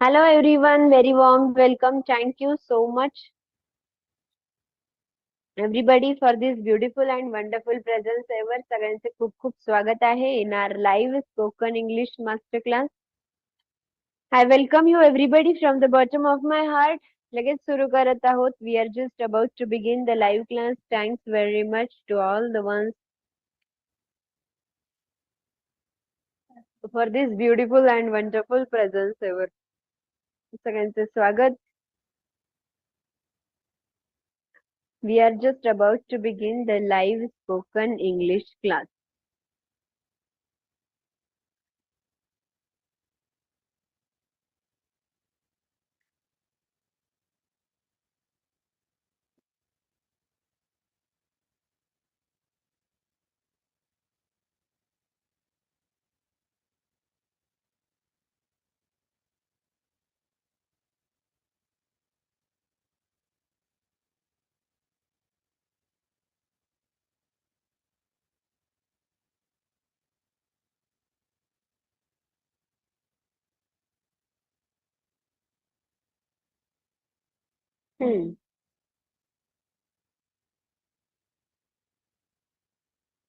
Hello everyone, very warm welcome. Thank you so much everybody for this beautiful and wonderful presence ever. सगळ्यांचे खूप खूप स्वागत आहे in our live spoken English master class. I welcome you everybody from the bottom of my heart. लगेच सुरू करत आहोत. We are just about to begin the live class. Thanks very much to all the ones for this beautiful and wonderful presence ever. सगळ्यांचे स्वागत. We are just about to begin the live spoken English class. Hmm.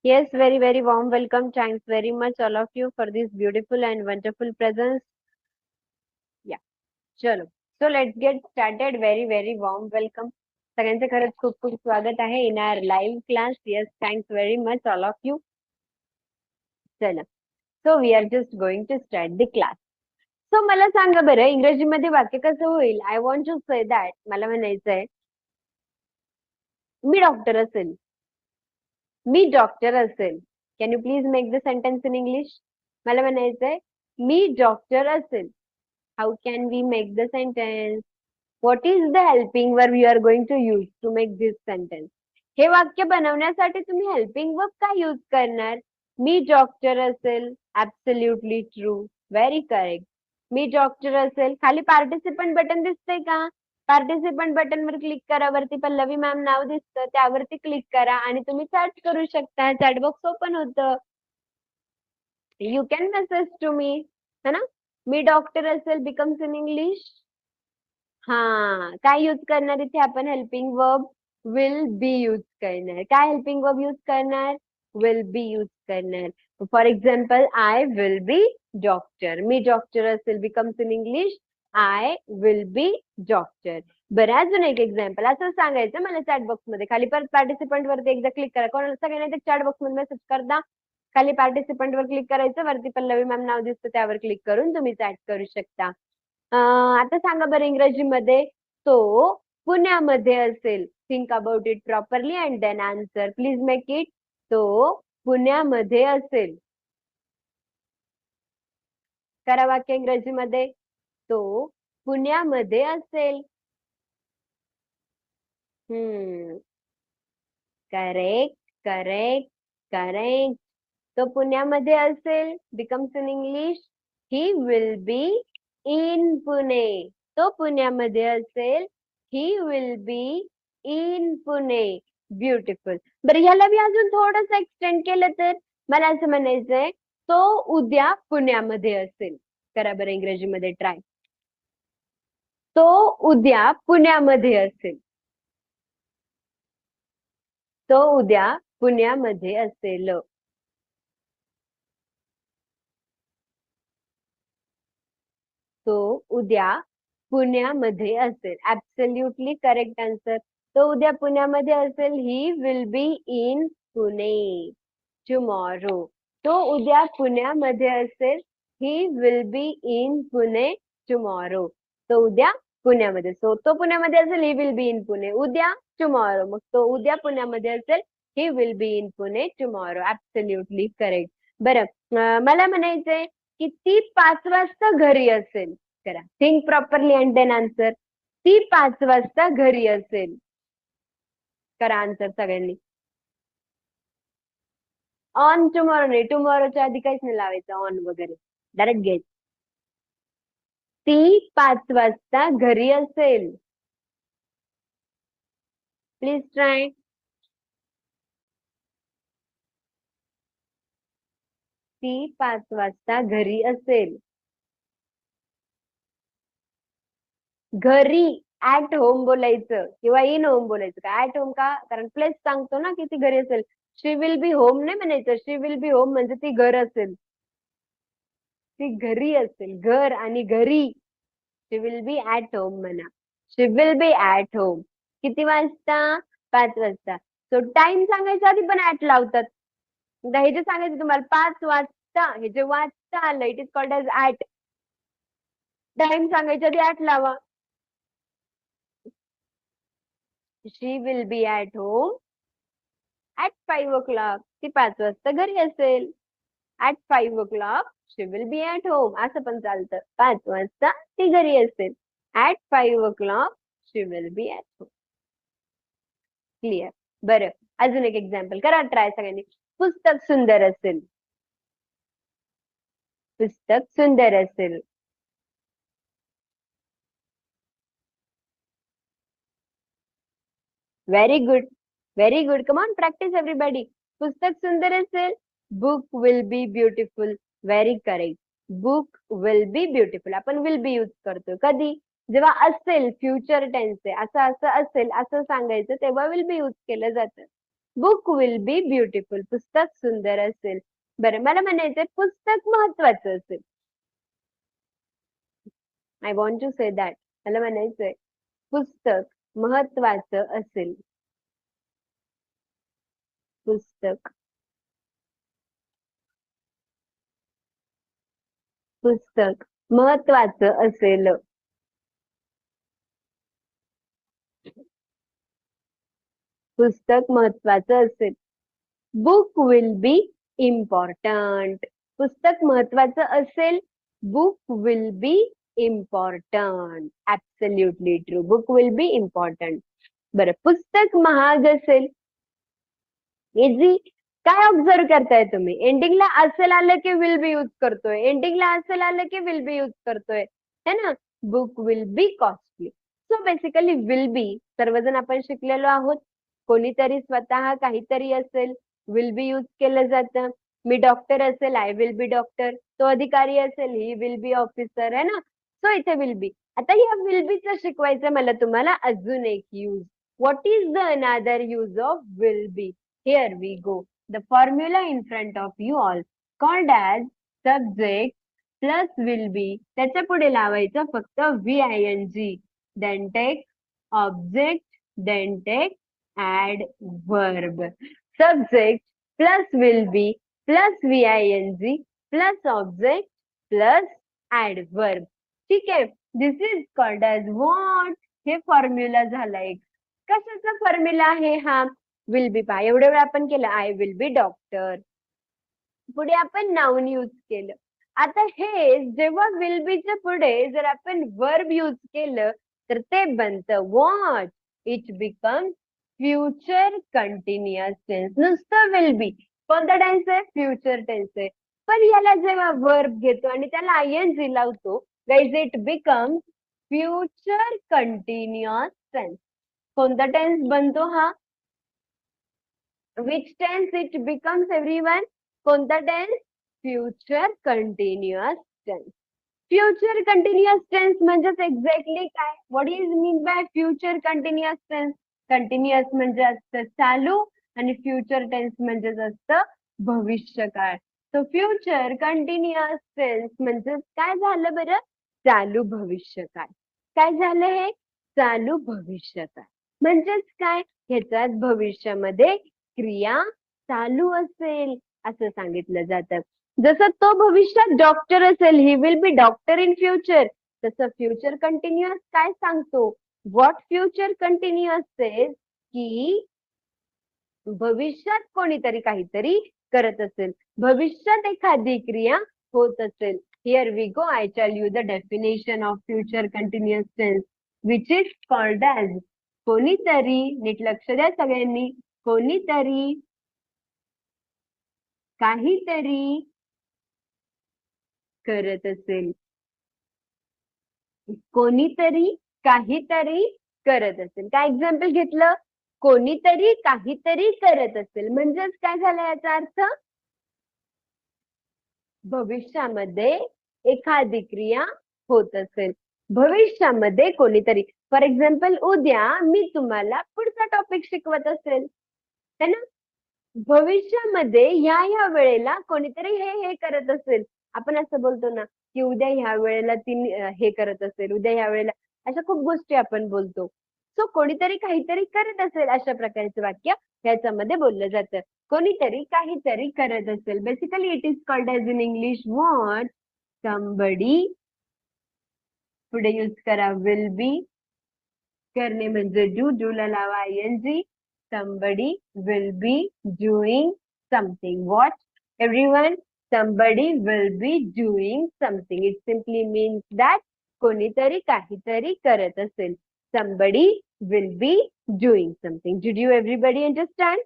Yes, very, very warm welcome. Thanks very much, all of you, for this beautiful and wonderful presence. Yeah, चलो. So let's get started. Very, very warm welcome. सगळ्यांचे खरंच खूप खूप स्वागत आहे in our live class. Yes, thanks very much, all of you. चला. So we are just going to start the class. So मला सांगा बरं, इंग्रजीमध्ये वाक्य कसं होईल? I want to say that. मला म्हणायचंय, मी डॉक्टर असेल. मी डॉक्टर असेल. Can you please make the sentence in English? मला म्हणायचंय, मी डॉक्टर असेल. How can we make the sentence? What is the helping verb you are going to use to make this sentence? हे वाक्य बनवण्यासाठी तुम्ही helping verb काय use करणार? मी डॉक्टर असेल. Absolutely true. Very correct. मी डॉक्टर असेल. खाली पार्टिसिपंट बटन दिसतंय का? पार्टिसिपंट बटन वर क्लिक करा. वरती पल्लवी मॅम नाव दिसतं, त्यावरती क्लिक करा आणि तुम्ही चॅट करू शकता. चॅट बॉक्स ओपन होतं. You can message to me, है ना? मी डॉक्टर असेल बिकम्स इन इंग्लिश. हा, काय यूज करणार इथे आपण? Helping verb will be use करणार. काय हेल्पिंग वर्ब यूज करणार? विल बी यूज करणार. For example, I will be doctor. मी डॉक्टर असेल becomes in English I will be doctor. बरं, अजून एक एक्झाम्पल असं सांगायचं मला चॅट बॉक्स मध्ये. खाली परत पार्टिसिपंट वरती एकदा क्लिक करा. कोणाला सगळ्यांना चॅट बॉक्स मध्ये मेसेज करता. खाली पार्टिसिपंट वर क्लिक करायचं, वरती पल्लवी मॅम नाव दिसतं त्यावर क्लिक करून तुम्ही चॅट करू शकता. आता सांगा बरं इंग्रजीमध्ये, तो पुण्यामध्ये असेल. Think about it properly and then answer. Please make it. तो पुण्यामध्ये असेल. करा वाक्य इंग्रजीमध्ये. तो पुण्यामध्ये असेल. Correct, correct, correct. तो पुण्यामध्ये असेल becomes in English he will be in Pune. तो पुण्यामध्ये असेल he will be in Pune. Beautiful. बरं, ह्याला मी अजून थोडंसं एक्सटेंड केलं तर मला असं म्हणायचंय, तो उद्या पुण्यामध्ये असेल. करा बरं इंग्रजीमध्ये ट्राय. तो उद्या पुण्यामध्ये असेल. तो उद्या पुण्यामध्ये असेल. तो उद्या पुण्यामध्ये असेल. Absolutely correct answer. तो उद्या पुण्यामध्ये असेल. He will be in Pune tomorrow. तो उद्या पुण्यामध्ये असेल. He will be in Pune tomorrow. तो उद्या पुण्यामध्ये. सो तो पुण्यामध्ये असेल. He will be in Pune. उद्या टुमॉरो. मग तो उद्या पुण्यामध्ये असेल. He will be in Pune tomorrow. Absolutely correct. बरं, मला म्हणायचंय की ती 5 वाजता घरी असेल. करा, think properly and then answer. ती 5 वाजता घरी असेल. करा आन्सर सगळ्यांनी. ऑन टुमॉरो नाही, टुमॉरोच्या आधी काहीच नाही लावायचं ऑन वगैरे. Direct get. ती 5 वाजता घरी असेल. Please try. ती 5 वाजता घरी असेल. घरी ऍट होम बोलायचं किंवा इन होम बोलायचं का ऍट होम का कारण प्लेस सांगतो ना की ती घरी असेल. शी विल बी होम नाही म्हणायचं. शी विल बी होम म्हणजे ती घर असेल. ती घरी असेल. घर आणि घरी. शी विल बी ऍट होम म्हणा. शी विल बी ऍट होम. किती वाजता? 5 वाजता. सो टाइम सांगायच्या आधी पण ऍट लावतात. आता हे जे सांगायचं तुम्हाला 5 वाजता हे जे वाजता आलं it is called as at. Time सांगायच्या आधी ऍट लावा. She will be at home at 5 o'clock. ती 5 वाजता घरी असेल. At 5 o'clock she will be at home असं पण चालतं. 5 वाजता ती घरी असेल. At 5 o'clock she will be at home. Clear. बरं अजून एक एक्झाम्पल करा ट्राय सगळ्यांनी. पुस्तक सुंदर असेल. पुस्तक सुंदर असेल. Very good. Very good. Come on practice everybody. पुस्तक सुंदर असेल. Book will be beautiful. Very correct. Book will be beautiful. आपण विल बी यूज करतो कधी जेव्हा असेल फ्युचर टेन्स आहे असं असं असेल असं सांगायचं तेव्हा विल बी यूज केलं जातं. Book will be beautiful. पुस्तक सुंदर असेल. बरं मला म्हणायचंय पुस्तक महत्वाचं असेल. I want to say that. मला म्हणायचंय पुस्तक महत्वाचं असेल. पुस्तक पुस्तक महत्वाचं असेल. पुस्तक महत्वाचं असेल. Book will B important. पुस्तक महत्वाचं असेल. Book will B important. Absolutely true. Book will B important. बरं पुस्तक महाग असेल. इझी. काय ऑब्झर्व करताय तुम्ही एंडिंगला असेल आलं की विल बी यूज करतोय. एंडिंगला असेल आलं की विल बी यूज करतोय है ना. Book will B costly. So basically will be सर्वजण आपण शिकलेलो आहोत. कोणीतरी स्वतः काहीतरी असेल विल बी यूज केलं जातं. मी डॉक्टर असेल आय विल बी डॉक्टर. तो अधिकारी असेल ही विल बी ऑफिसर है ना. सो इथे विल बी. आता या विल बीचं शिकवायचं मला तुम्हाला अजून एक use. What is the another use of will be. Here we go. The formula in front of you all called as subject plus will be. त्याच्या पुढे लावायचं फक्त VING. Then take object. Then take adverb. Subject plus will be plus VING plus object plus adverb. ठीक आहे. This is called as what? हे formula झाला एक. कशाचा फॉर्म्युला आहे हा? Will be. पहा एवढ्या वेळ आपण केलं आय विल बी डॉक्टर. पुढे आपण नाउन यूज केलं. आता हे जेव्हा विल बीच्या पुढे जर आपण वर्ब यूज केलं तर ते बनतं what. It become future continuous tense. नुसतं विल बी. कोणता टेन्स आहे? फ्युचर टेन्स आहे. पण याला जेव्हा वर्ब घेतो आणि त्याला आयएनजी लावतो guys it become future continuous tense. कोणता टेन्स बनतो हा? Which tense it becomes everyone? कोणता tense? Future continuous tense. Future continuous tense म्हणजेच एक्झॅक्टली काय? What is mean by future continuous tense? Continuous म्हणजे असतं चालू आणि फ्युचर टेन्स म्हणजेच असतं भविष्यकाळ. सो फ्युचर कंटिन्युअस टेन्स म्हणजे काय झालं बरं? चालू भविष्यकाळ. काय झालं हे? चालू भविष्यकाळ. म्हणजेच काय? ह्याच्यात भविष्यामध्ये क्रिया चालू असेल असं सांगितलं जातं. जसं तो भविष्यात डॉक्टर असेल he will be doctor in future. तसं फ्युचर कंटिन्युअस काय सांगतो? व्हॉट फ्युचर कंटिन्युअस सेज की भविष्यात कोणीतरी काहीतरी करत असेल. भविष्यात एखादी क्रिया होत असेल. Here we go. I tell you the definition of future continuous tense which is called as. कोणीतरी, नीट लक्ष द्या सगळ्यांनी, कोणीतरी काहीतरी करत असेल. कोणीतरी काहीतरी करत असेल. काय एक्झाम्पल घेतलं? कोणीतरी काहीतरी करत असेल म्हणजेच काय झालं याचा अर्थ? भविष्यामध्ये एखादी क्रिया होत असेल. भविष्यामध्ये कोणीतरी, फॉर एक्झाम्पल उद्या मी तुम्हाला पुढचा टॉपिक शिकवत असेल, है ना. भविष्यामध्ये ह्या वेळेला कोणीतरी हे करत असेल. आपण असं बोलतो ना की उद्या ह्या वेळेला ती हे करत असेल, उद्या ह्या वेळेला, अशा खूप गोष्टी आपण बोलतो. सो कोणीतरी काहीतरी करत असेल, अशा प्रकारचं वाक्य ह्याच्यामध्ये बोललं जातं. कोणीतरी काहीतरी करत असेल. Basically it is called as in English what. Somebody, पुढे यूज करा विल बी. करणे म्हणजे डू ला लावा ing. somebody will be doing something. What? Everyone, somebody will be doing something. It simply means that कोणीतरी काहीतरी करत असेल. Somebody will be doing something. Did you everybody understand?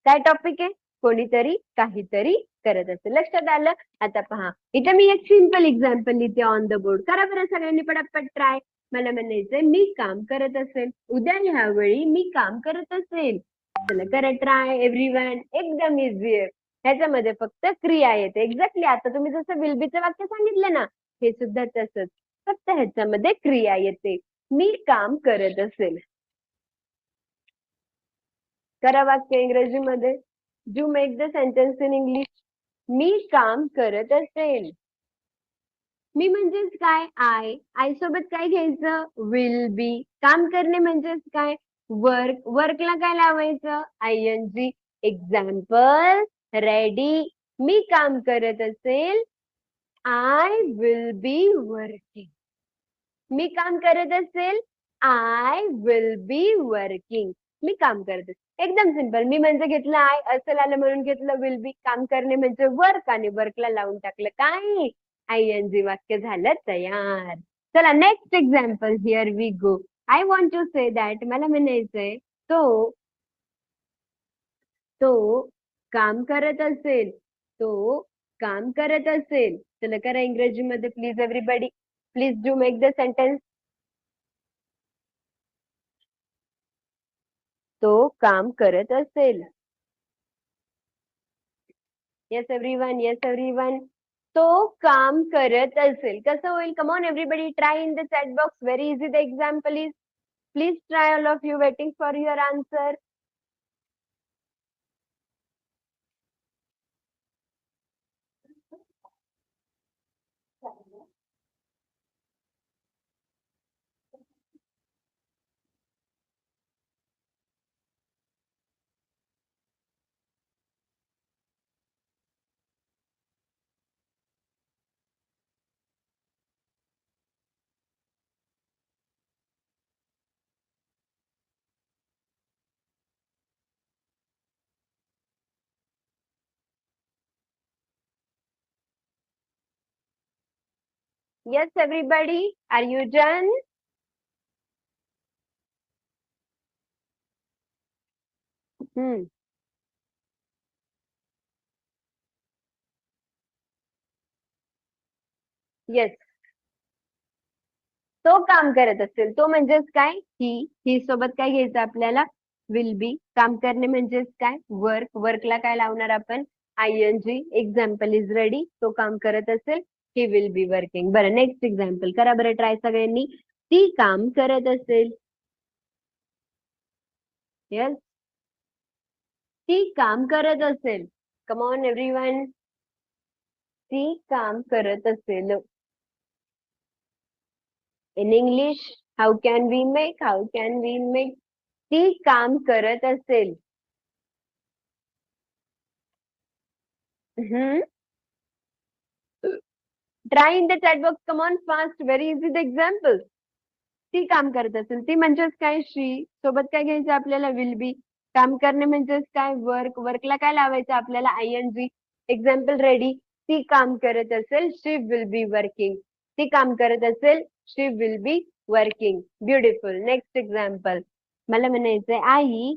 काय टॉपिक आहे? कोणीतरी काहीतरी करत असेल. लक्षात आलं? आता पहा, इथे मी एक सिंपल एक्झाम्पल लिहिते ऑन द बोर्ड. करा बरं सगळ्यांनी पटापट ट्राय. मला म्हणायचंय मी काम करत असेल, उद्या ह्यावेळी मी काम करत असेल. चला करा ट्राय एव्हरीवन. एकदम इझी आहे. ह्याच्यामध्ये फक्त क्रिया येते. एक्झॅक्टली आता तुम्ही जसं विल बीचं वाक्य सांगितलं ना, हे सुद्धा तसंच. फक्त ह्याच्यामध्ये क्रिया येते. मी काम करत असेल. करा वाक्य इंग्रजीमध्ये. Do make the sentence in English. मी काम करत असेल. मी म्हणजेच काय? आय सोबत काय घ्यायचं? Will be. काम करणे म्हणजेच काय? वर्क. वर्कला काय लावायचं? ing. Example ready. मी काम करत असेल. I will be working. मी काम करत असेल. I will be working. मी काम करत असेल. एकदम सिंपल. मी म्हणजे घेतलं आय, असेल आलं म्हणून घेतलं विल बी. काम करणे म्हणजे वर्क आणि वर्कला लावून टाकलं काय? ing. वाक्य झालं तयार. चला next example. Here we go. I want to say that. मला म्हणायचंय तो काम करत असेल. तो काम करत असेल. चला करा इंग्रजीमध्ये please everybody. Please do make the sentence. तो काम करत असेल. Yes everyone, yes everyone. तो काम करत असेल. कसं होईल? Come on everybody try in the chat box. Very easy the example is. Please try all of you. Waiting for your answer. Yes, everybody. Are you done? Yes. तो काम करत असेल. तो म्हणजेच काय? ही सोबत काय घ्यायचं आपल्याला? Will be. काम करणे म्हणजेच काय? वर्क. वर्कला काय लावणार आपण? ing. Example is ready. तो काम करत असेल. He will be working. बरं नेक्स्ट एक्झाम्पल करा बरं ट्राय सगळ्यांनी. ती काम करत असेल. येस. ती काम करत असेल. Come on everyone. ती काम करत असेल. In English how can we make? How can we make? ती काम करत असेल. Try in the chat box. Come on fast. Very easy the example. ती काम करत असेल. ती म्हणजेच काय? शी. सोबत काय घ्यायचं आपल्याला? Will be. काम करणे म्हणजेच काय? वर्क. वर्कला काय लावायचं आपल्याला? ing. Example ready. ती काम करत असेल. She will be working. ती काम करत असेल. She will be working. Beautiful. Next example. मला म्हणायचंय आई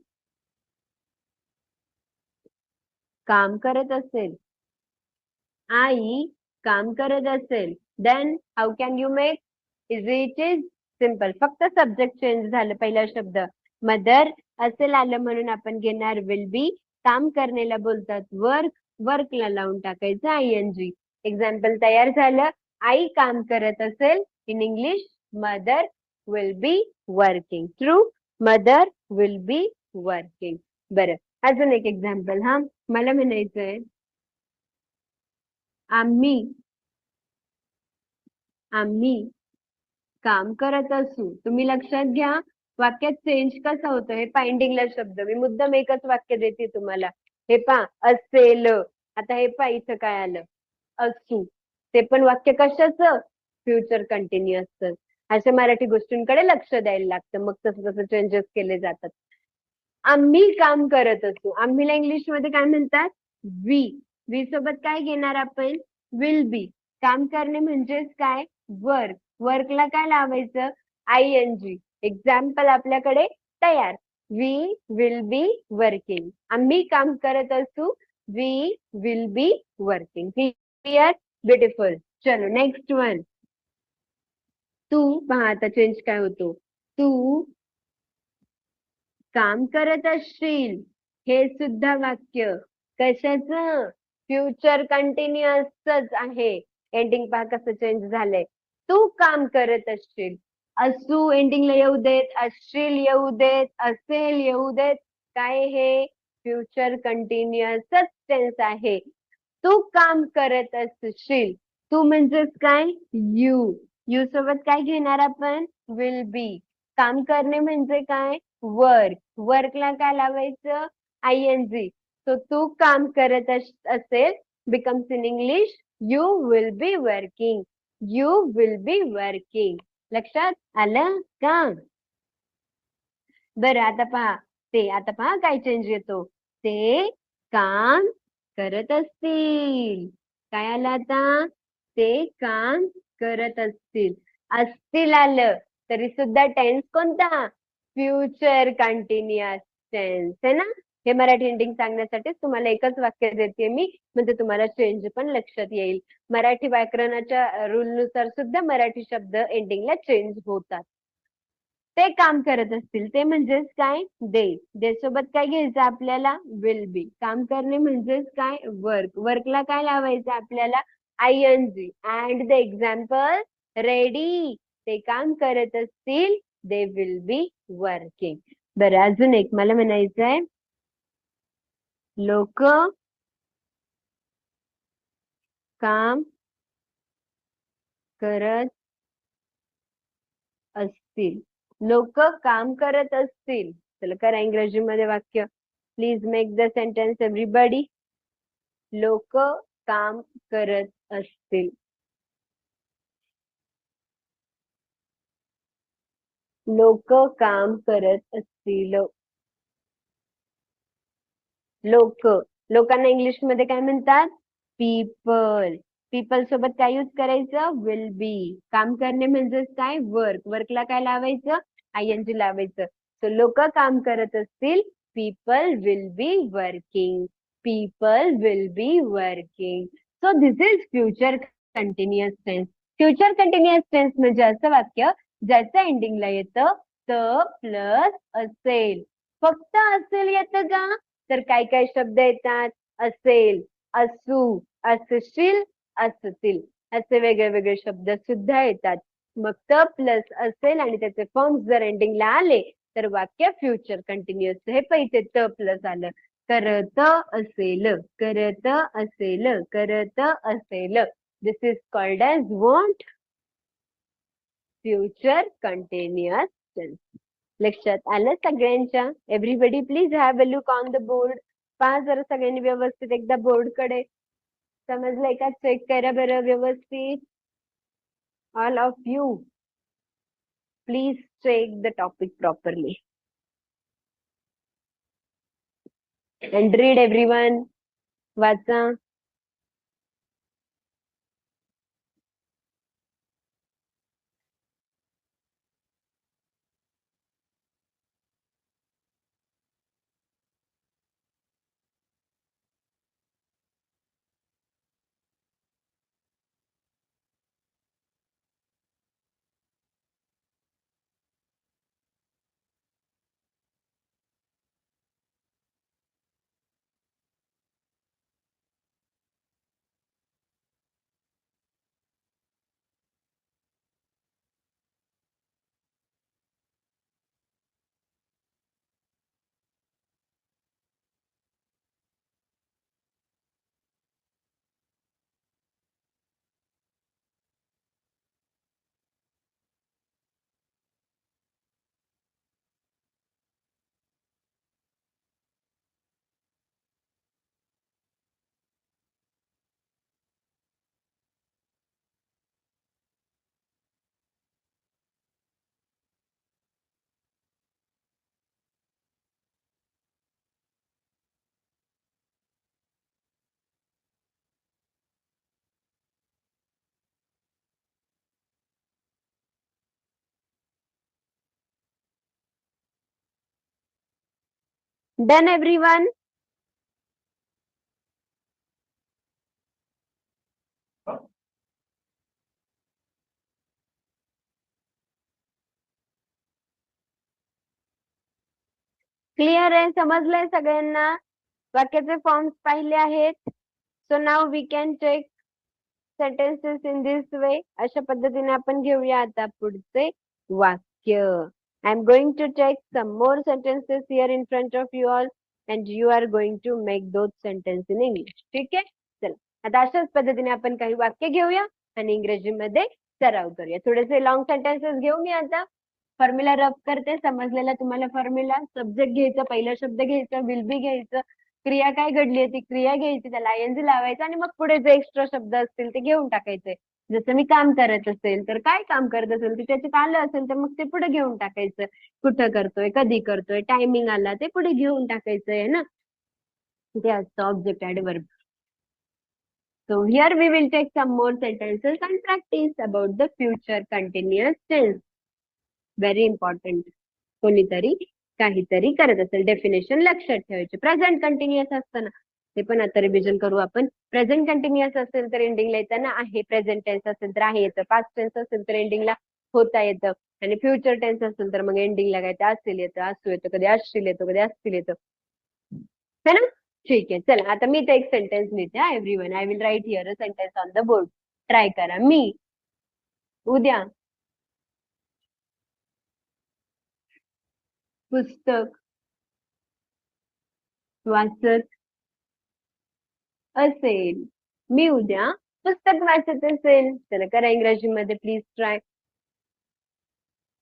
काम करत असेल. आई काम करत असेल. Then how can you make? Is it is simple. फक्त सब्जेक्ट चेंज झालं. पहिला शब्द मदर असेल आलं म्हणून आपण घेणार विल बी. काम करण्याला बोलतात वर्क. वर्कला लावून टाकायचं ing. एक्झाम्पल तयार झालं. आई काम करत असेल, in English mother will be working. True, mother will be working. बरं, अजून एक एक्झाम्पल. हा, मला म्हणायचंय आम्ही आम्ही काम करत असू. तुम्ही लक्षात घ्या, वाक्यात चेंज कसा होतो हे पाइंडिंगला शब्द. मी मुद्दाम एकच वाक्य देते तुम्हाला. हे पा, असेल. आता हे पा, इथं काय आलं, असू. ते पण वाक्य कशाचं, फ्युचर कंटिन्युअसचं. अशा मराठी गोष्टींकडे लक्ष द्यायला लागतं, मग तसं तसं चेंजेस केले जातात. आम्ही काम करत असू. आम्हीला इंग्लिश मध्ये काय म्हणतात, वी. वी सोबत काय घेणार आपण, विल बी. काम करणे म्हणजेच काय, वर्क. वर्कला काय लावायचं, आय एन जी. एक्झाम्पल आपल्याकडे तयार. We will be working. आम्ही काम करत असू, we will be working. Clear, beautiful. चलो नेक्स्ट वन. तू पहा आता चेंज काय होतो. तू काम करत असशील. हे सुद्धा वाक्य कशाचं, फ्युचर कंटिन्युअसच आहे. एंडिंग पहा कसं चेंज झालंय. तू काम करत असशील. असू एंडिंगला येऊ देत, असशील येऊ देत, असेल येऊ देत. काय हे फ्युचर कंटिन्युअसच टेन्स आहे. तू काम करत असशील. तू म्हणजेच काय, यू. यू सोबत काय घेणार आपण, विल बी. काम करणे म्हणजे काय, वर्क. वर्कला काय लावायचं, आय एन जी. सो तू काम करत असेल becomes in English you will be working. You will be working. लक्षात आलं का. बरं, आता पहा, ते आता पहा काय चेंज येतो. ते काम करत असतील. काय आलं आता, ते काम करत असतील. असतील आलं तरी सुद्धा टेन्स कोणता, फ्युचर कंटिन्युअस टेन्स आहे ना. हे मराठी एंडिंग सांगण्यासाठीच तुम्हाला एकच वाक्य देते मी, म्हणजे तुम्हाला चेंज पण लक्षात येईल. मराठी व्याकरणाच्या रूल नुसार सुद्धा मराठी शब्द एंडिंगला चेंज होतात. ते काम करत असतील, ते म्हणजेच काय, दे. दे सोबत काय घ्यायचं आपल्याला, विल बी. काम करणे म्हणजेच काय, वर्क. वर्कला काय लावायचं आपल्याला, I N G. And the example ready. ते काम करत असतील, दे विल बी वर्किंग. बरं, अजून एक मला म्हणायचंय, लोक काम करत असतील. लोक काम करत असतील. चला करा इंग्रजीमध्ये वाक्य. Please make the sentence everybody. लोक काम करत असतील. लोक काम करत असतील. लोक. लोकांना इंग्लिश मध्ये काय म्हणतात, पीपल. पीपल सोबत काय यूज करायचं, विल बी. काम करणे म्हणजेच काय, वर्क. वर्कला काय लावायचं, आय एन जी लावायचं. सो लोक काम करत असतील, people will be working. People will be working. So this is future continuous tense. Future continuous tense म्हणजे असं वाक्य ज्याचं एंडिंगला येतं त प्लस असेल. फक्त असेल येतं का, तर काय काय शब्द येतात, असेल, असू, असशील, असतील. असे वेगळे वेगळे शब्द सुद्धा येतात. मग त प्लस असेल आणि त्याचे फॉर्म्स जर एंडिंगला आले तर वाक्य फ्युचर कंटिन्युअस. हे पैसे त प्लस आलं, करत असेल, करत असेल, करत असेल. This is called as want, future continuous tense. लक्षात आलं सगळ्यांच्या. Everybody please have a look on the board. पहा जरा सगळ्यांनी व्यवस्थित एकदा बोर्ड कडे. समजलंय का, चेक करा बरं व्यवस्थित. All of you please check the topic properly and read everyone. वाचा. Done everyone? क्लिअर आहे? समजलंय सगळ्यांना? वाक्याचे फॉर्म्स पाहिले आहेत? So now we can check sentences in this way. अशा पद्धतीने आपण घेऊया आता पुढचे वाक्य. I am going to check some more sentences here in front of you all and you are going to make those sentence in English. ठीक आहे? चला आता अशाच पद्धतीने आपण काही वाक्य घेऊया आणि इंग्रजीमध्ये सराव करूया. थोडेसे लॉंग सेंटेन्सेस घेऊ मी आता. फॉर्म्युला रफ करते. समजलेला तुम्हाला फॉर्म्युला. सब्जेक्ट घ्यायचा, पहिला शब्द घ्यायचा, विल बी घ्यायचं, क्रिया काय घडली आहे ती क्रिया घ्यायची, त्याला आयएनजी लावायचं आणि मग पुढे जे एक्स्ट्रा शब्द असतील ते घेऊन टाकायचे. जसं मी काम करत असेल तर काय काम करत असेल ते त्याच्यात आलं असेल तर मग ते पुढे घेऊन टाकायचं. कुठं करतोय, कधी करतोय, टायमिंग आला ते पुढे घेऊन टाकायचंय ना. ते असतं object adverb. So here we will take some more sentences and practice about the future continuous tense. Very important. कोणीतरी काहीतरी करत असेल. डेफिनेशन लक्षात ठेवायचे. प्रेझेंट कंटिन्युअस असतं ना, ते पण आता रिव्हिजन करू आपण. प्रेझेंट कंटिन्युअस असेल तर एंडिंगला येताना आहे. प्रेझेंट टेन्स असेल तर आहे येतं. पास्ट टेन्स असेल तर एंडिंगला होता येतं. आणि फ्युचर टेन्स असेल तर मग एंडिंगला काय ते असेल येतं, असू येतं, कधी असशील येतो, कधी असतील येतं. है ना? ठीक आहे. चला आता मी तर एक सेंटेन्स लिहिते. Everyone, I will write here a sentence on the board. Try करा. मी उद्या पुस्तक वाचत असेल. मी उद्या पुस्तक वाचत असेल. चला करा इंग्रजीमध्ये प्लीज ट्राय.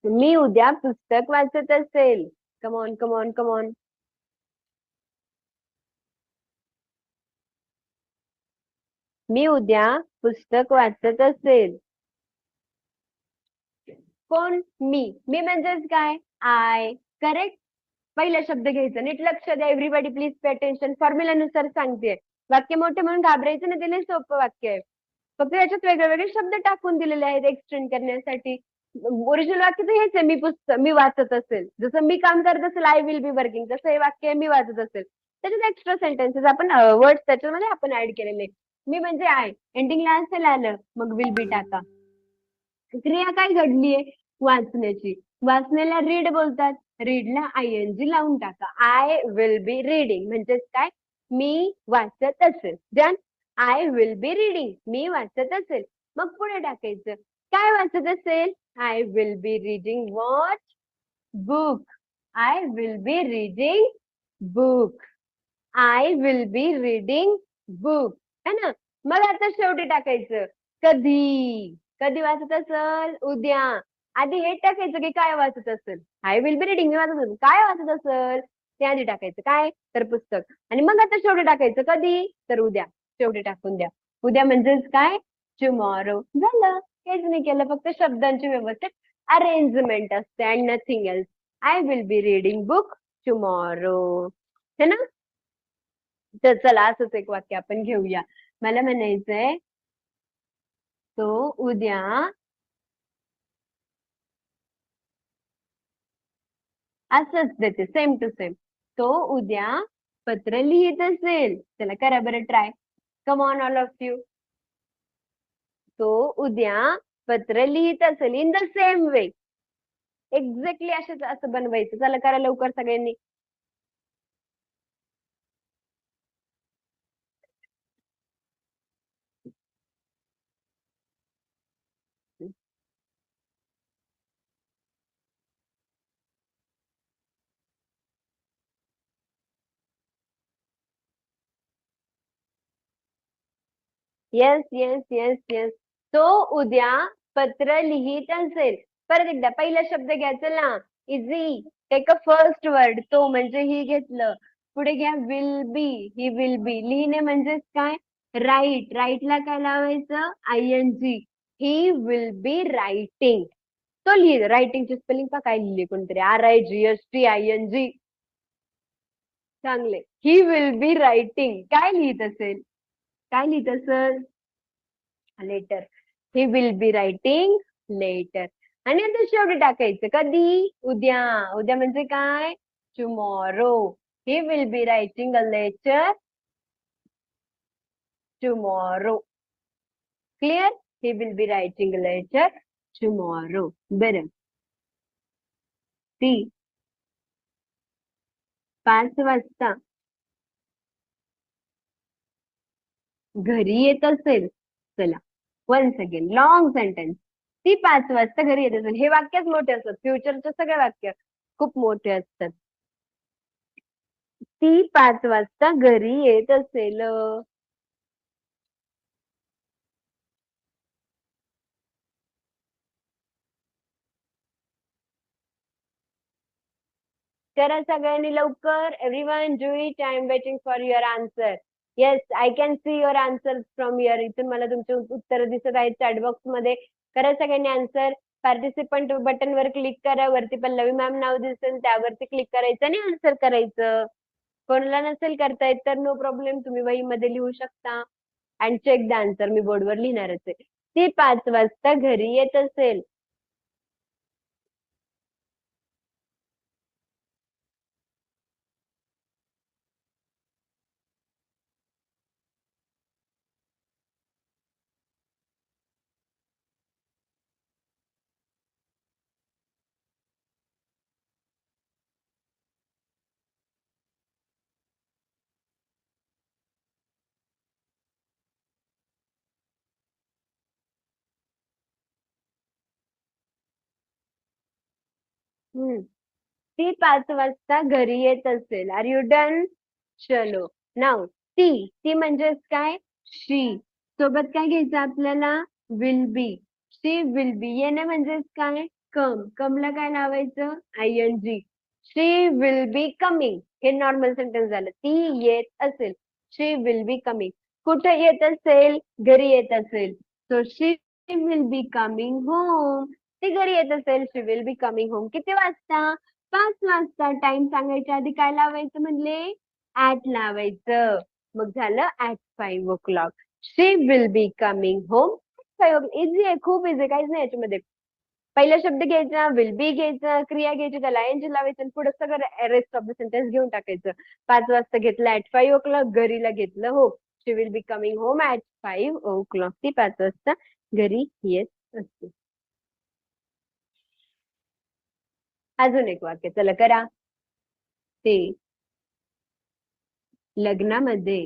मी उद्या पुस्तक वाचत असेल. Come on come on come on. मी उद्या पुस्तक वाचत असेल. कोण? मी म्हणजेच काय? आय. करेक्ट. पहिला शब्द घ्यायचा. नीट लक्ष द्या. Everybody please pay attention. फॉर्म्युलानुसार सांगते. वाक्य मोठे म्हणून घाबरायचं नाही. दिले सोपं वाक्य आहे. फक्त याच्यात वेगळे वेगळे शब्द टाकून दिलेले आहेत एक्सटेंड करण्यासाठी. ओरिजिनल वाक्य तर हेच आहे. मी वाचत असेल. जसं मी काम करत असेल, आय विल बी वर्किंग, तसं हे वाक्य आहे मी वाचत असेल. त्याच्यात एक्स्ट्रा सेंटेन्सेस आपण वर्ड्स त्याच्यामध्ये आपण ऍड केलेले. मी म्हणजे आय, एंडिंगला असेल आलं मग विल बी टाका. क्रिया काय घडलीये? वाचण्याची. वाचण्याला रीड बोलतात. रीडला आयएनजी लावून टाका. आय विल बी रीडिंग म्हणजेच काय? मी वाचत असेल. Done. I will be reading. मी वाचत असेल. मग पुढे टाकायचं. काय वाचत असेल? I will be reading what? Book. I will be reading book. I will be reading book. है ना? मग आता शेवटी टाकायचं. कधी. कधी वाचत असेल? उद्या. आधी हे टाकायचं की काय वाचत असेल. आय विल बी रिडिंग, मी वाचत असेल. काय वाचत असेल ते आधी टाकायचं. काय? तर पुस्तक. आणि मग आता शेवटी टाकायचं. कधी? तर उद्या. शेवटी टाकून द्या. उद्या म्हणजेच काय? टुमॉरो. झालं. काहीच नाही केलं. फक्त शब्दांची व्यवस्थित अरेंजमेंट असते and nothing else. I will B reading book tomorrow. है ना? तर चला असंच एक वाक्य आपण घेऊया. मला म्हणायचंय तो उद्या असंच देते. Same to same. तो उद्या पत्र लिहित असेल. चला करा बरं try. Come on all of you. तो उद्या पत्र लिहित असेल. In the same way. Exactly असं बनवायचं. चला करा लवकर सगळ्यांनी. Yes yes yes yes. तो उद्या पत्र लिहित असेल. परत एकदा पहिला शब्द घ्यायचा ना. Easy. Take a first word. तो म्हणजे ही घेतलं. पुढे घ्या विल बी. ही विल बी. लिहिणे म्हणजेच काय? राईट. राईटला काय लावायचं? ING. He will be writing. तो लिहि. रायटिंगची स्पेलिंग पा काय लिहिली कोणतरी. RIGHT ING. चांगले. He will be writing. काय लिहित असेल? काय लिहित असेल? Letter. He will be writing letter. आणि आता शेवटी टाकायचं. कधी? उद्या. उद्या म्हणजे काय? Tomorrow. He will be writing a letter tomorrow. Clear? He will be writing a letter tomorrow. बरं. ती 5 वाजता घरी येत असेल. चला, वन्स अगेन लॉंग सेंटेन्स. ती 5 वाजता घरी येत असेल. हे वाक्यच मोठे असतात. फ्युचरचे सगळे वाक्य खूप मोठे असतात. ती 5 वाजता घरी येत असेल. करा सगळ्यांनी लवकर. Everyone do it. I am waiting for your answer. Yes, I can see your answer from your. इथून मला तुमचे उत्तर दिसत आहेत चॅट बॉक्स मध्ये. करा सगळ्यांनी आन्सर. पार्टिसिपंट बटन वर क्लिक करा. वरती पल्लवी मॅम नाव दिसेल त्यावरती क्लिक करायचं आणि आन्सर करायचं. कोणाला नसेल करता येत तर नो प्रॉब्लेम, तुम्ही वहीमध्ये लिहू शकता. And check the answer. मी बोर्डवर लिहिणारच आहे. ती 5 वाजता घरी येत असेल. ती 5 वाजता घरी येत असेल. Are you done? चलो नाव. ती म्हणजेच काय? शी. सोबत काय घ्यायचं आपल्याला? Will be. शी विल बी. येणे म्हणजेच काय? कम. कमला काय लावायचं? ING. She will be coming. हे नॉर्मल सेंटेन्स झालं. ती येत असेल. She will be coming. कुठे येत असेल? घरी येत असेल. So she will be coming home. ती घरी येत असेल. She will be coming home. किती वाजता? 5 वाजता. टाइम सांगायच्या आधी काय लावायचं म्हणले? ऍट लावायचं. मग झालं @5 o'clock. She will be coming home. Easy आहे, खूप इझी, काहीच नाही याच्यामध्ये. पहिला शब्द घ्यायचा, विल बी घ्यायचं, क्रिया घ्यायची, त्याला ING लावायचं, पुढे सगळं रेस्ट ऑफ द सेंटेन्स घेऊन टाकायचं. 5 वाजता घेतलं @5 o'clock, घरीला घेतलं हो. She will be coming home @5 o'clock. ती 5 वाजता घरी येत असते. अजून एक वाक्य चला करा. ते लग्नामध्ये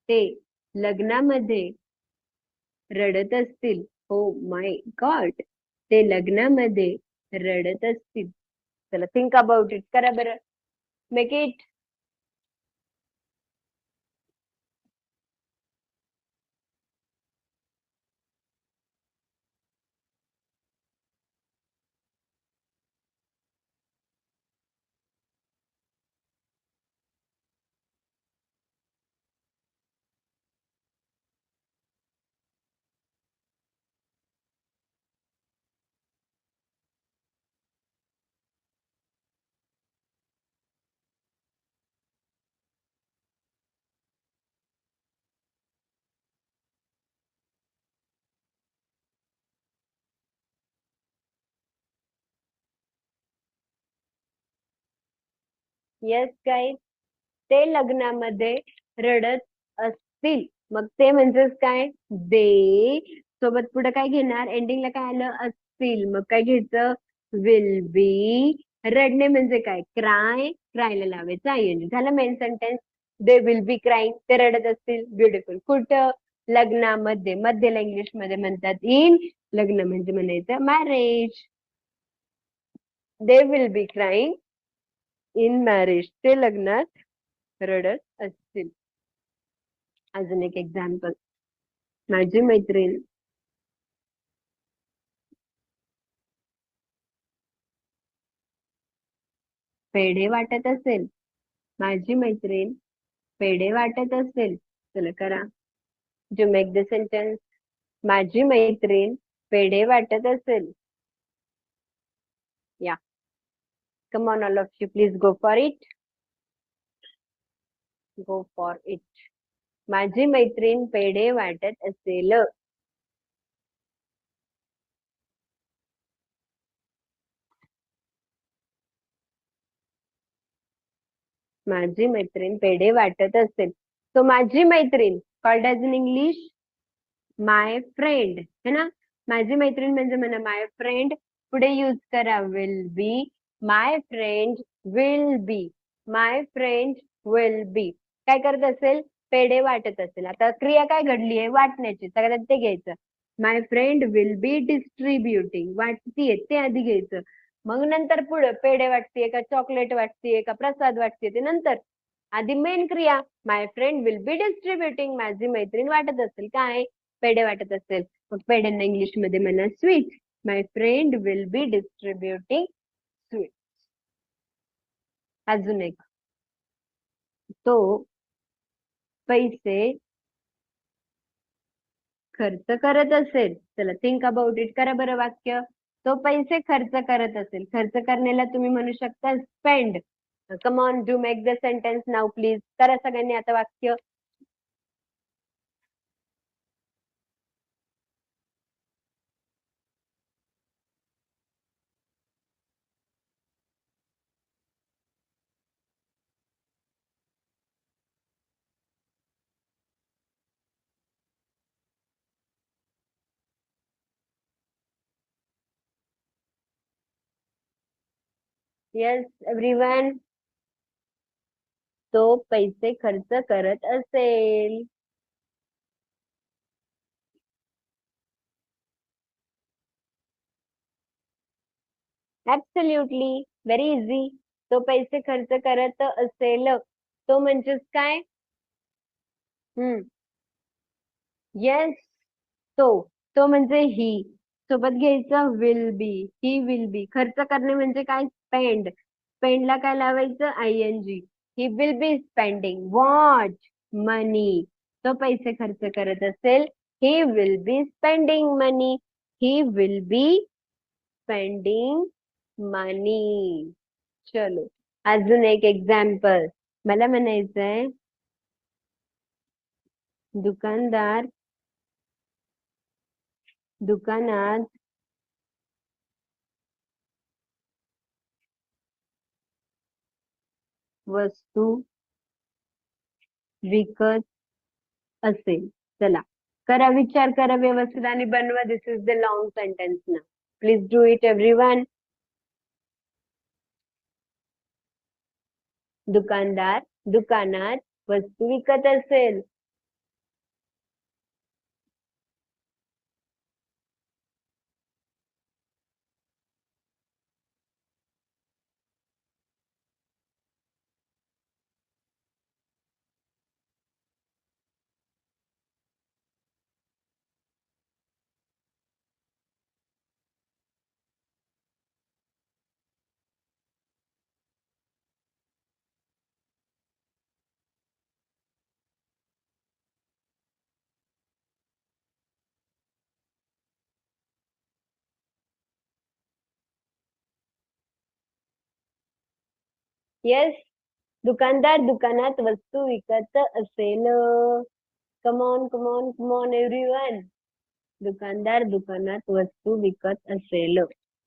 ते लग्नामध्ये रडत असतील. हो माय गॉड. ते लग्नामध्ये रडत असतील. चला थिंक अबाउट इट. करा बरं. Make it. Yes guys. ते लग्नामध्ये रडत असतील. मग ते म्हणजेच काय? दे. सोबत पुढे काय घेणार? एंडिंगला काय आलं? असतील. मग काय घ्यायचं? Will be. रडणे म्हणजे काय? क्राय. क्रायला लावायचं ING. झालं main sentence. They will be crying. ते रडत असतील. ब्युटिफुल. कुठं? लग्नामध्ये. मध्येला इंग्लिश मध्ये म्हणतात इन. लग्न म्हणजे म्हणायचं marriage. They will be crying in marriage. ते लग्नात रडत असतील. अजून एक एक्झाम्पल. माझी मैत्रीण पेढे वाटत असेल. माझी मैत्रीण पेढे वाटत असेल. चला करा. जो मेक द सेंटेन्स. माझी मैत्रीण पेढे वाटत असेल. या. कम on all of you please go for it. Go for it. माझी मैत्रीण पेढे वाटत असेल. माझी मैत्रीण पेढे वाटत असेल. तो माझी मैत्रीण called as in English my friend, है ना. माझी मैत्रीण म्हणजे म्हणा माय फ्रेंड. पुढे यूज करा will be. My friend will B. My friend will बी. काय करत असेल? पेढे वाटत असेल. आता क्रिया काय घडली आहे? वाटण्याची. सगळ्यात ते घ्यायचं. माय फ्रेंड विल बी डिस्ट्रीब्युटिंग. वाटतीये ते आधी घ्यायचं. मग नंतर पुढे पेढे वाटतीये का चॉकलेट वाटतीये का प्रसाद वाटतीये ते नंतर. आधी मेन क्रिया. माय फ्रेंड विल बी डिस्ट्रीब्युटिंग. माझी मैत्रीण वाटत असेल काय? पेढे वाटत असेल. मग पेढ्यांना इंग्लिश मध्ये म्हणा sweet. My friend will be distributing sweet. अजून एक. तो पैसे खर्च करत असेल. चला थिंक अबाउट इट. करा बरं वाक्य. तो पैसे खर्च करत असेल. खर्च करण्याला तुम्ही म्हणू शकता spend. Come on do make the sentence now please. करा सगळ्यांनी आता वाक्य. Yes everyone. तो पैसे खर्च करत असेल. ऍब्सोल्युटली. Very easy. तो पैसे खर्च करत असेल. तो म्हणजेच काय? हम्म. येस. तो. तो म्हणजे ही. सोबत घ्यायचं विल बी. ही विल बी. खर्च करणे म्हणजे काय? स्पेंड. स्पेंडला काय लावायचं? ING. He will be spending what? Money. तो पैसे खर्च करत असेल. He will be spending money. He will be spending money. चलो अजून एक एक्झाम्पल. मला म्हणायचंय दुकानदार दुकानात वस्तू विकत असेल. चला करा विचार करा व्यवस्थित आणि बनवा. दिस इज द लॉंग सेंटेन्स ना. Please do it everyone. दुकानदार दुकानात वस्तू विकत असेल. येस. दुकानदार दुकानात वस्तू विकत असेल. Come on come on come on everyone. दुकानदार दुकानात वस्तू विकत असेल.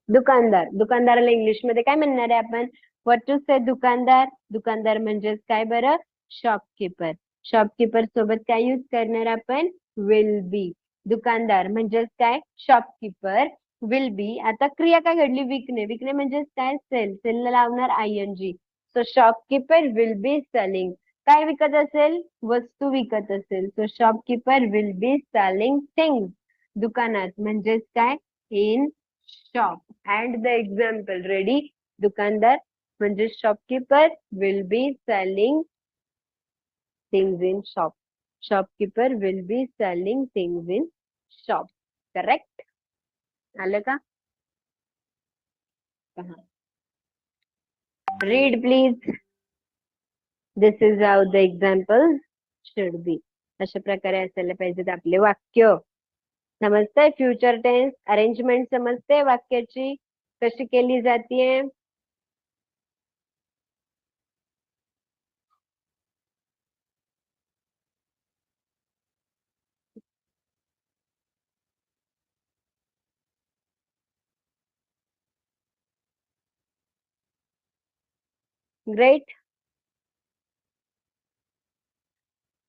दुकानदार. दुकानदाराला इंग्लिश मध्ये काय म्हणणार आहे आपण? व्हॉट टू से दुकानदार. दुकानदार म्हणजेच काय बरं? शॉपकीपर. शॉपकीपर सोबत काय यूज करणार आपण? Will be. दुकानदार म्हणजेच काय? शॉपकीपर. Will be. आता क्रिया काय घडली? विकणे. विकणे म्हणजेच काय? सेल. सेलला लावणार आयएनजी. So shopkeeper will be selling. काय विकत असेल? वस्तू विकत असेल. So shopkeeper will be selling things. दुकानात म्हणजेच काय? In shop. And the example ready. दुकानदार म्हणजे shopkeeper will be selling things in shop. Shopkeeper will be selling things in shop. Correct. आलं का? Read please. This is how the example should be. अशा प्रकारे असायला पाहिजेत आपले वाक्य. समजतंय? फ्युचर टेन्स अरेंजमेंट समजते वाक्याची कशी केली जातीये? ग्रेट.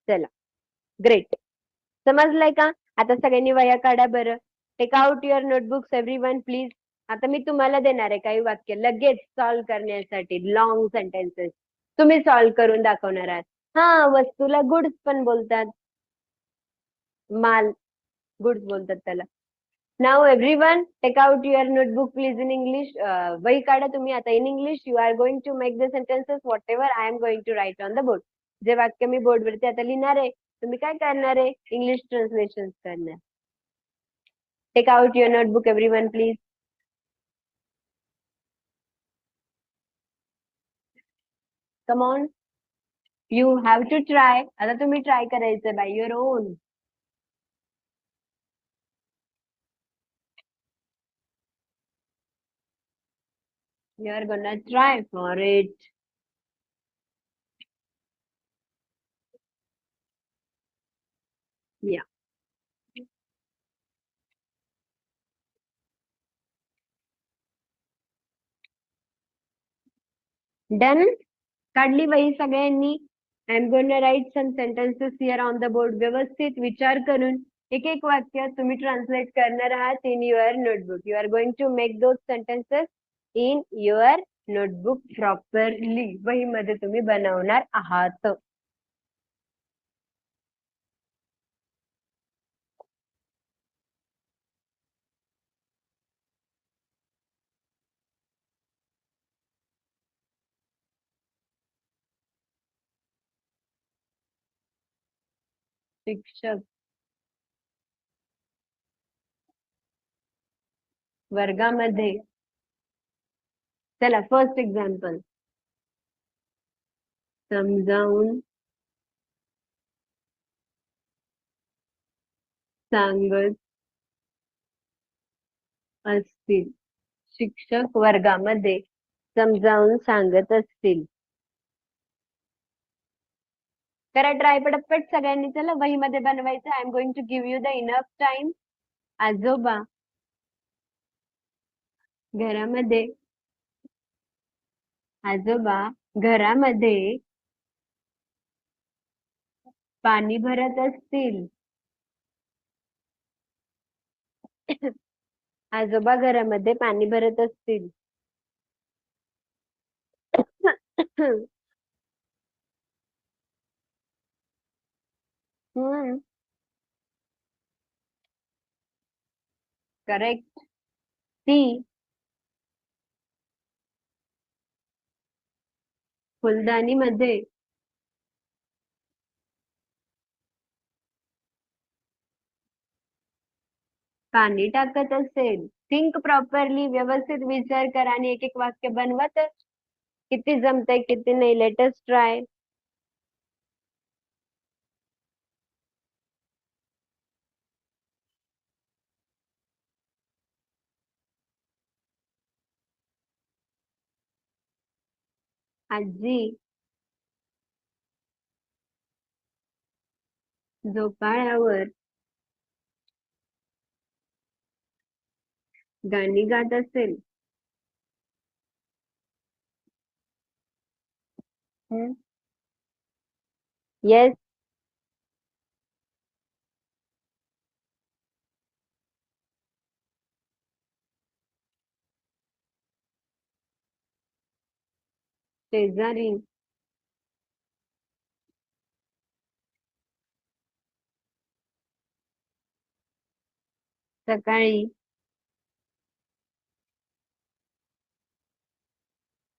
चला, ग्रेट. समजलंय का? आता सगळ्यांनी वह्या काढा बरं. Take out your notebooks everyone please. आता मी तुम्हाला देणार आहे काही वाक्य लगेच सॉल्व्ह करण्यासाठी, लॉंग सेंटेन्सेस तुम्ही सॉल्व्ह करून दाखवणार आहात. हा, वस्तूला गुड्स पण बोलतात, माल, गुड्स बोलतात त्याला. Now everyone take out your notebook please in English. वही काढा तुम्ही आता in English. You are going to make the sentences whatever I am going to write on the board. जे वाक्य मी बोर्डवरती आता लिहिणार आहे, तुम्ही काय करणार आहे? इंग्लिश ट्रान्सलेशन करणार. Take out your notebook everyone please. Come on, you have to try. आता तुम्ही ट्राय करायचं by your own. You are gonna try for it. Yeah. Done? काढली वही सगळ्यांनी? I am gonna write some sentences here on the board. व्यवस्थित विचार करून एक एक वाक्य तुम्ही ट्रान्सलेट करणार आहात in your notebook. You are going to make those sentences in your notebook properly. वहीमध्ये तुम्ही बनवणार आहात. शिक्षक वर्गामध्ये. चला, फर्स्ट एक्झाम्पल. समजावून सांगत असतील. शिक्षक वर्गामध्ये समजावून सांगत असतील. करा ट्राय पटपट सगळ्यांनी. चला, वहीमध्ये बनवायचं. I am going to give you the enough time. आजोबा घरामध्ये, आजोबा घरामध्ये पाणी भरत असतील. आजोबा घरामध्ये पाणी भरत असतील. करेक्ट. ती फुलदाणीमध्ये पाणी टाकत असेल. Think properly. व्यवस्थित विचार करा आणि एक एक वाक्य बनवा. तर किती जमतंय किती नाही. Latest try. आजी झोपाळ्यावर गाणी गात असेल. येस. शेजारी सकाळी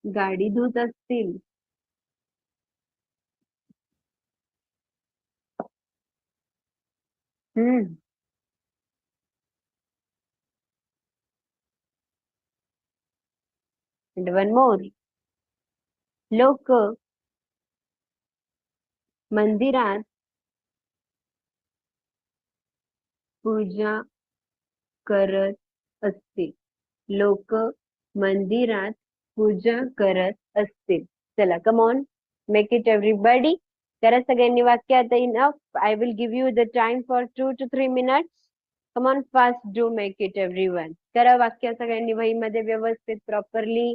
गाडी धुत असतील. हम्म. And one more. लोक मंदिरात पूजा करत असतील. लोक मंदिरात पूजा करत असतील. चला, come on, make it everybody. करा सगळ्यांनी वाक्य आता. Enough. I will give you the time for 2 to 3 minutes. Come on, fast do make it everyone. करा वाक्य सगळ्यांनी वहीमध्ये व्यवस्थित प्रॉपरली.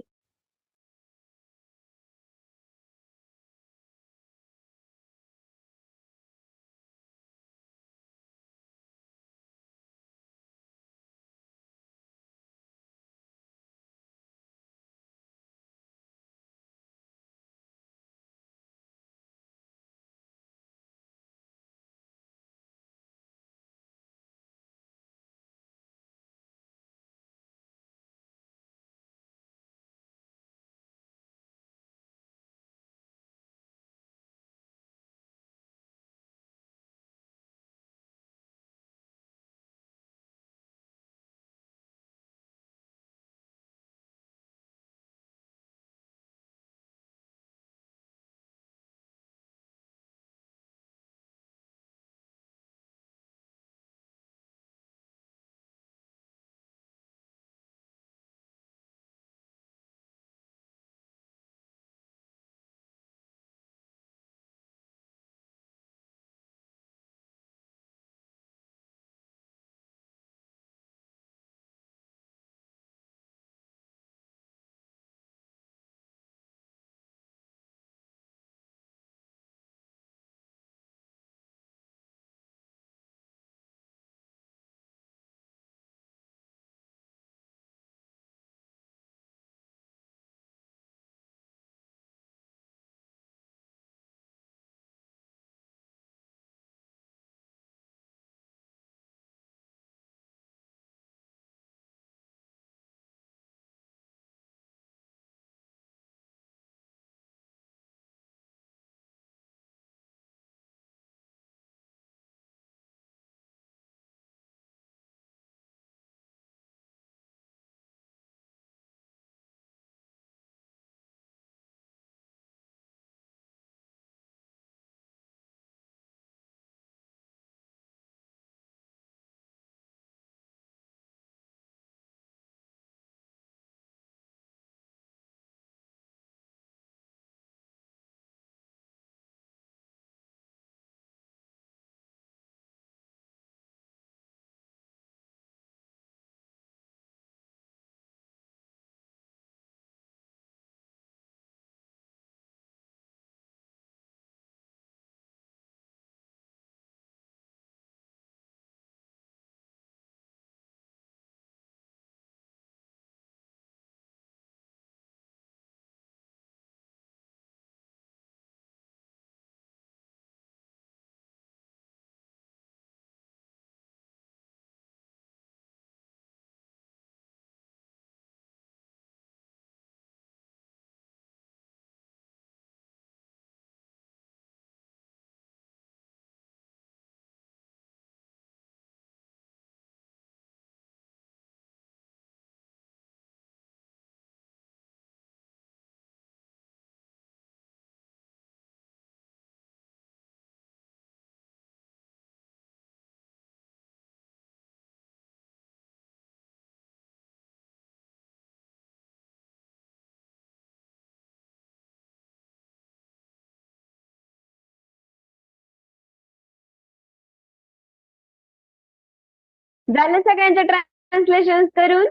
झालं सगळ्यांच्या ट्रान्सलेशन करून?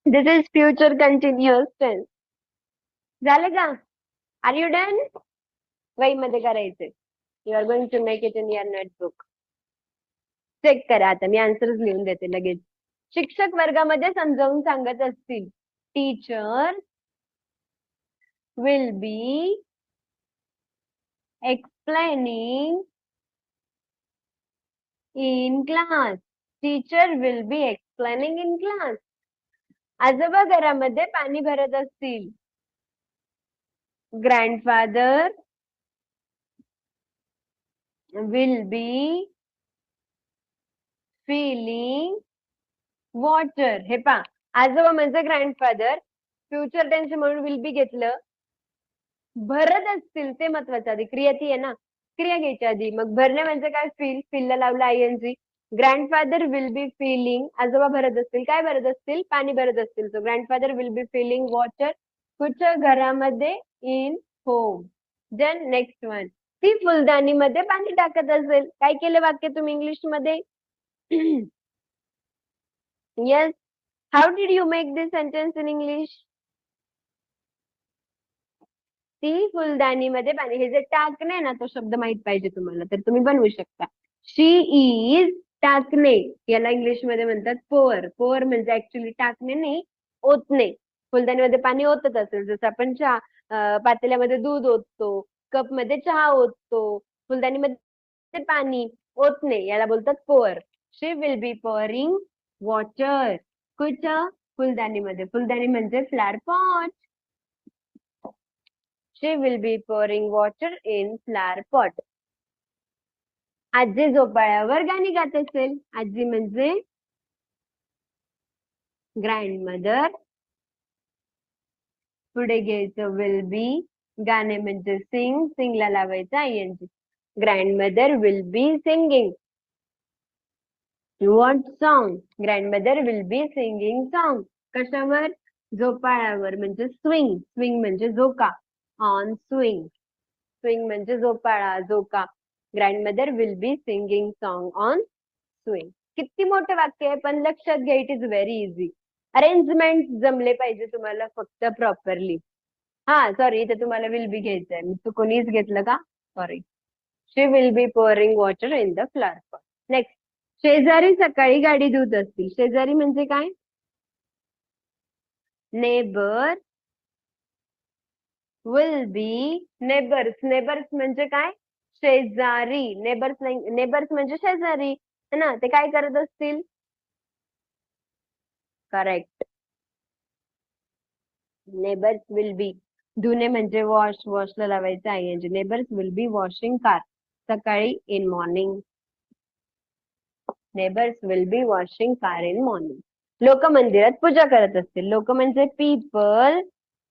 This is future continuous tense. झालं का? Are you done? वही मध्ये करायचे. You are going to make it in your notebook. Check करा आता, मी आन्सर्स लिहून देते लगेच. शिक्षक वर्गामध्ये समजावून सांगत असतील. Teacher will be explaining in class. Teacher will be explaining in class. आजोबा घरामध्ये पाणी भरत असतील. Grandfather will be filling water. हे पा, आजोबा म्हणजे ग्रँडफादर, फ्युचर टेन्स म्हणून विल बी घेतलं. भरत असतील ते महत्वाचं, आधी क्रिया ती आहे ना, क्रिया घ्यायची आधी. मग भरणे म्हणजे काय? फील, फीलला लावला ING. Grandfather will be filling, आजोबा भरत असतील. काय भरत असतील? पाणी भरत असतील. So grandfather will be filling water. कुठच्या घरामध्ये? In home. Then next one, ती फुलदाणीमध्ये पाणी टाकत असेल. काय केलं वाक्य तुम्ही इंग्लिश मध्ये? Yes. How did you make this sentence in English? ती फुलदाणीमध्ये पाणी. हे जे टाकणे ना, तो शब्द माहित पाहिजे तुम्हाला, तर तुम्ही बनवू शकता. शी इज टाकणे. याला इंग्लिश मध्ये म्हणतात पोअर. पोअर म्हणजे ऍक्च्युली टाकणे नाही, ओतणे. फुलदाणीमध्ये पाणी ओतत असेल, जसं आपण चहा पातेल्यामध्ये दूध ओततो, कप मध्ये चहा ओततो, फुलदाणीमध्ये पाणी ओतणे, याला बोलतात pour. She will be pouring water. कुठं? फुलदाणीमध्ये. फुलदाणी म्हणजे flower pot. She will be pouring water in flower pot. आजी झोपाळ्यावर गाणी गात असेल. आजी म्हणजे ग्रँडमदर. पुढे घ्यायचं विल बी. गाणे म्हणजे सिंग, सिंगला लावायचं आयएनजी. Grandmother will be singing. What song? Grandmother will be singing song. कशावर? झोपाळ्यावर म्हणजे स्विंग. स्विंग म्हणजे झोका. On swing. स्विंग म्हणजे झोपाळा, झोका. Grandmother will be singing song on swing. किती मोठे वाक्य आहे, पण लक्षात घ्या, it is very easy. Arrangement जमले पाहिजे तुम्हाला फक्त प्रॉपरली. हा सॉरी, इथे तुम्हाला विल बी घ्यायचंय, मी चुकूनच घेतलं का? Sorry. She will be pouring water in the flower pot. Next, शेजारी सकाळी गाडी धुत असतील. शेजारी म्हणजे काय? Neighbour will be. Neighbours. Neighbours म्हणजे काय? शेजारी. नेबर्स नाही, नेबर्स म्हणजे शेजारी है ना. ते काय करत असतील? करेक्ट. Neighbours will be. धुणे म्हणजे वॉश. वॉशला लावायचं ING. Neighbours will be washing car. सकाळी in morning. Neighbours will be washing car in morning. लोक मंदिरात पूजा करत असतील. लोक म्हणजे पीपल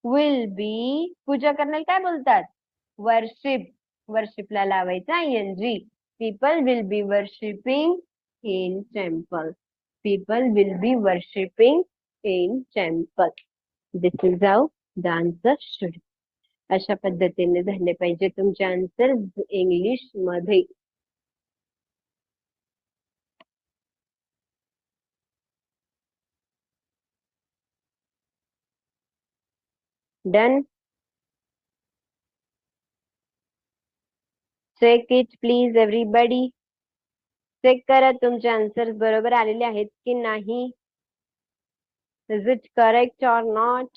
विल बी. पूजा करण्याला काय बोलतात? वर्शिप. वर्शिपला लावायचं ING. People will be worshipping in temple. People will be worshipping in temple. This is how the answer should. अशा पद्धतीने झाले पाहिजे तुमचे आन्सर इंग्लिश मध्ये. Done. Check it please everybody. Check करा तुमचे आन्सर्स बरोबर आलेले आहेत की नाही. Is it correct or not?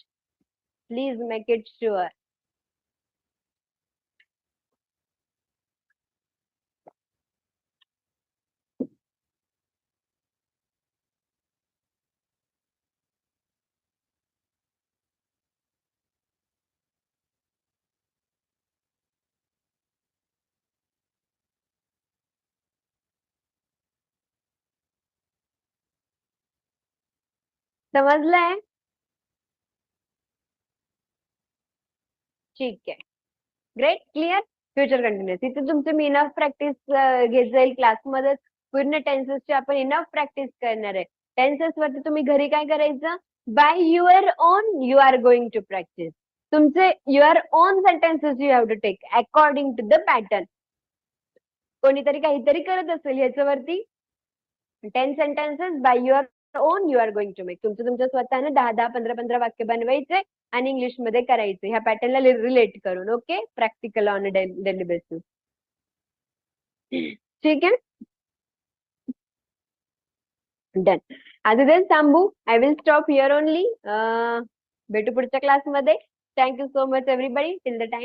Please make it sure. समजलंय? ठीक आहे. ग्रेट. क्लिअर. Future continuous. इथे तुमचे मी इनफ प्रॅक्टिस घेत जाईल क्लासमध्ये. पूर्ण टेन्सेसची आपण इनफ प्रॅक्टिस करणार आहे. टेन्सेस वरती तुम्ही घरी काय करायचं? By your own you are going to practice. तुमचे your own sentences you have to take according to the pattern. कोणीतरी काहीतरी करत असेल याच्यावरती 10 sentences by your own you are going to make. तुमच्या स्वतःनं 10 15 वाक्य बनवायचे आणि इंग्लिश मध्ये करायचे ह्या पॅटर्नला रिलेट करून. Okay, practical on daily basis. ठीक आहे, डन. आज इथेच थांबू. I will stop here only. भेटू पुढच्या क्लासमध्ये. Thank you so much everybody till the time.